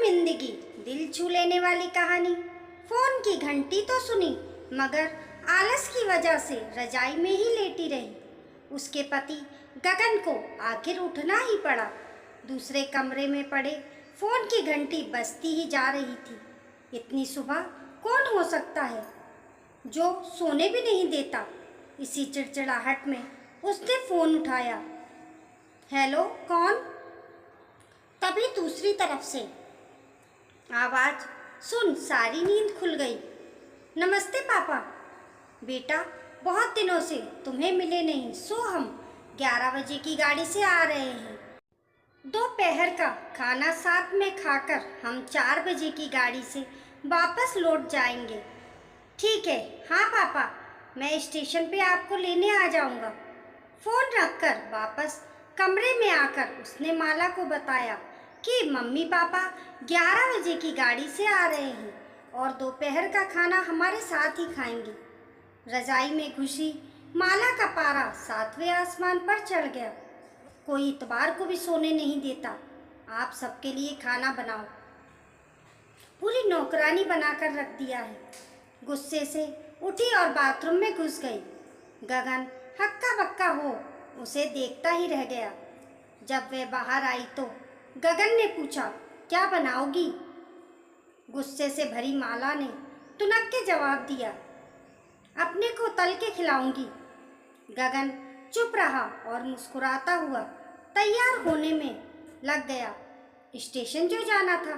जिंदगी दिल छू लेने वाली कहानी। फोन की घंटी तो सुनी मगर आलस की वजह से रजाई में ही लेटी रही। उसके पति गगन को आखिर उठना ही पड़ा। दूसरे कमरे में पड़े फोन की घंटी बजती ही जा रही थी। इतनी सुबह कौन हो सकता है जो सोने भी नहीं देता। इसी चिड़चिड़ाहट में उसने फोन उठाया। हेलो, कौन? तभी दूसरी तरफ से आवाज सुन सारी नींद खुल गई। नमस्ते पापा। बेटा, बहुत दिनों से तुम्हें मिले नहीं, सो हम 11 बजे की गाड़ी से आ रहे हैं। दोपहर का खाना साथ में खाकर हम 4 बजे की गाड़ी से वापस लौट जाएंगे। ठीक है। हाँ पापा, मैं स्टेशन पे आपको लेने आ जाऊंगा। फोन रखकर वापस कमरे में आकर उसने माला को बताया कि मम्मी पापा 11 बजे की गाड़ी से आ रहे हैं और दोपहर का खाना हमारे साथ ही खाएंगे। रजाई में घुसी माला का पारा 7वें आसमान पर चढ़ गया। कोई इतवार को भी सोने नहीं देता। आप सबके लिए खाना बनाओ। पूरी नौकरानी बनाकर रख दिया है। गुस्से से उठी और बाथरूम में घुस गई। गगन हक्का बक्का हो उसे देखता ही रह गया। जब वह बाहर आई तो गगन ने पूछा, क्या बनाओगी? गुस्से से भरी माला ने तुनक के जवाब दिया, अपने को तल के खिलाऊंगी। गगन चुप रहा और मुस्कुराता हुआ तैयार होने में लग गया। स्टेशन जो जाना था।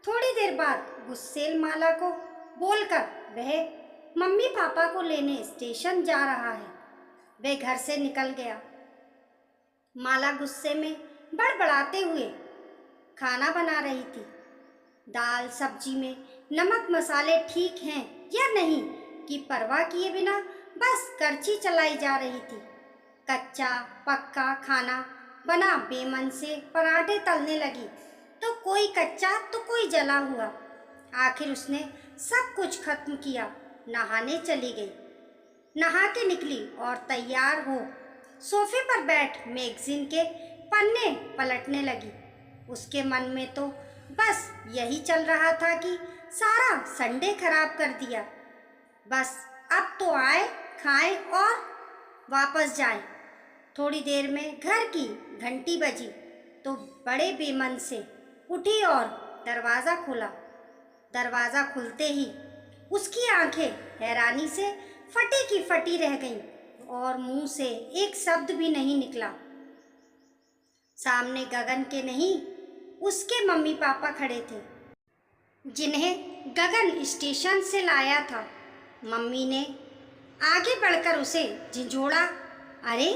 थोड़ी देर बाद गुस्सेल माला को बोलकर वह मम्मी पापा को लेने स्टेशन जा रहा है। वह घर से निकल गया। माला गुस्से में बड़बड़ाते हुए खाना बना रही थी। दाल सब्जी में नमक मसाले ठीक हैं या नहीं की परवाह किए बिना बस करछी चलाई जा रही थी। कच्चा पक्का खाना बना बेमन से पराठे तलने लगी तो कोई कच्चा तो कोई जला हुआ। आखिर उसने सब कुछ खत्म किया। नहाने चली गई। नहा के निकली और तैयार हो सोफे पर बैठ मैगजीन के पन्ने पलटने लगी। उसके मन में तो बस यही चल रहा था कि सारा संडे खराब कर दिया। बस अब तो आए, खाएं और वापस जाएं। थोड़ी देर में घर की घंटी बजी तो बड़े बेमन से उठी और दरवाज़ा खोला। दरवाज़ा खुलते ही उसकी आंखें हैरानी से फटी की फटी रह गईं और मुंह से एक शब्द भी नहीं निकला। सामने गगन के नहीं, उसके मम्मी पापा खड़े थे जिन्हें गगन स्टेशन से लाया था। मम्मी ने आगे बढ़कर उसे झिझोड़ा। अरे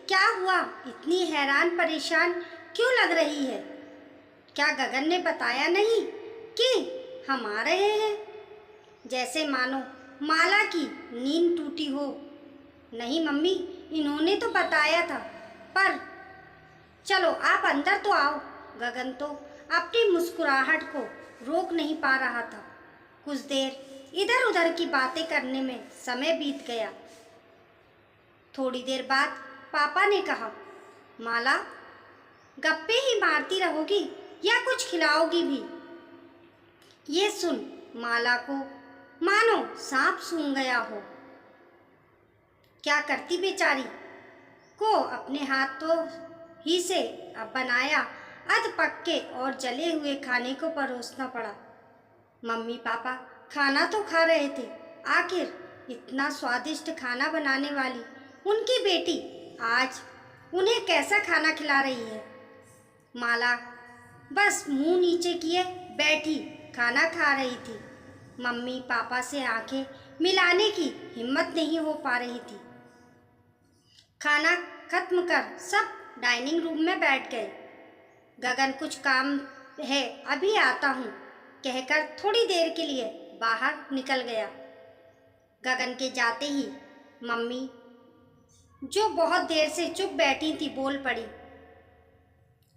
क्या हुआ? इतनी हैरान परेशान क्यों लग रही है? क्या गगन ने बताया नहीं कि हम आ रहे हैं? जैसे मानो माला की नींद टूटी हो। नहीं मम्मी, इन्होंने तो बताया था, पर चलो आप अंदर तो आओ। गगन तो अपनी मुस्कुराहट को रोक नहीं पा रहा था। कुछ देर इधर उधर की बातें करने में समय बीत गया। थोड़ी देर बाद पापा ने कहा, माला गप्पे ही मारती रहोगी या कुछ खिलाओगी भी? ये सुन माला को मानो सांप सूंघ गया हो। क्या करती बेचारी को अपने हाथों ही से अब बनाया अध पक्के और जले हुए खाने को परोसना पड़ा। मम्मी पापा खाना तो खा रहे थे। आखिर इतना स्वादिष्ट खाना बनाने वाली उनकी बेटी आज उन्हें कैसा खाना खिला रही है। माला बस मुंह नीचे किए बैठी खाना खा रही थी। मम्मी पापा से आंखें मिलाने की हिम्मत नहीं हो पा रही थी। खाना खत्म कर सब डाइनिंग रूम में बैठ गए। गगन कुछ काम है, अभी आता हूँ कहकर थोड़ी देर के लिए बाहर निकल गया। गगन के जाते ही मम्मी, जो बहुत देर से चुप बैठी थी, बोल पड़ी,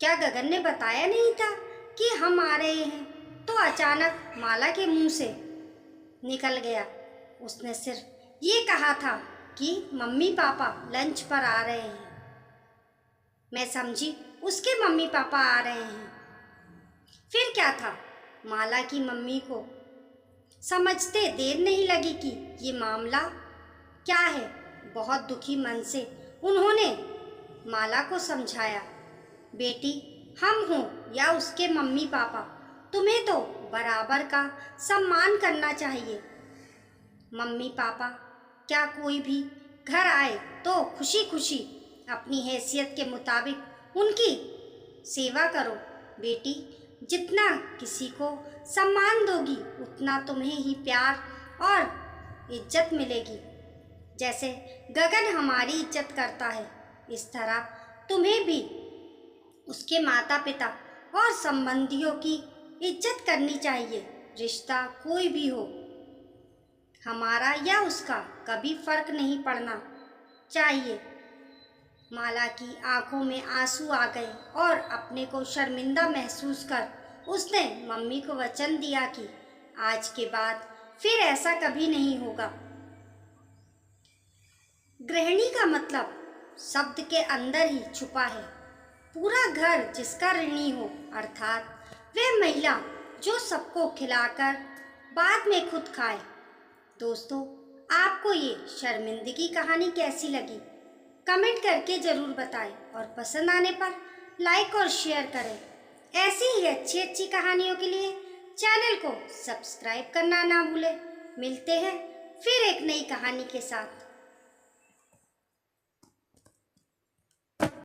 क्या गगन ने बताया नहीं था कि हम आ रहे हैं? तो अचानक माला के मुंह से निकल गया, उसने सिर्फ ये कहा था कि मम्मी पापा लंच पर आ रहे हैं। मैं समझी उसके मम्मी पापा आ रहे हैं। फिर फिर क्या था? माला की मम्मी को समझते देर नहीं लगी कि ये मामला क्या है। बहुत दुखी मन से उन्होंने माला को समझाया, बेटी, हम हों या उसके मम्मी पापा, तुम्हें तो बराबर का सम्मान करना चाहिए। मम्मी पापा क्या कोई भी घर आए तो खुशी खुशी अपनी हैसियत के मुताबिक उनकी सेवा करो। बेटी, जितना किसी को सम्मान दोगी उतना तुम्हें ही प्यार और इज्जत मिलेगी। जैसे गगन हमारी इज्जत करता है, इस तरह तुम्हें भी उसके माता पिता और संबंधियों की इज्जत करनी चाहिए। रिश्ता कोई भी हो, हमारा या उसका, कभी फर्क नहीं पड़ना चाहिए। माला की आंखों में आंसू आ गए और अपने को शर्मिंदा महसूस कर उसने मम्मी को वचन दिया कि आज के बाद फिर ऐसा कभी नहीं होगा। गृहिणी का मतलब शब्द के अंदर ही छुपा है। पूरा घर जिसका ऋणी हो, अर्थात वह महिला जो सबको खिलाकर बाद में खुद खाए। दोस्तों, आपको ये शर्मिंदगी कहानी कैसी लगी? कमेंट करके ज़रूर बताएं और पसंद आने पर लाइक और शेयर करें। ऐसी ही अच्छी अच्छी कहानियों के लिए चैनल को सब्सक्राइब करना ना भूलें। मिलते हैं फिर एक नई कहानी के साथ।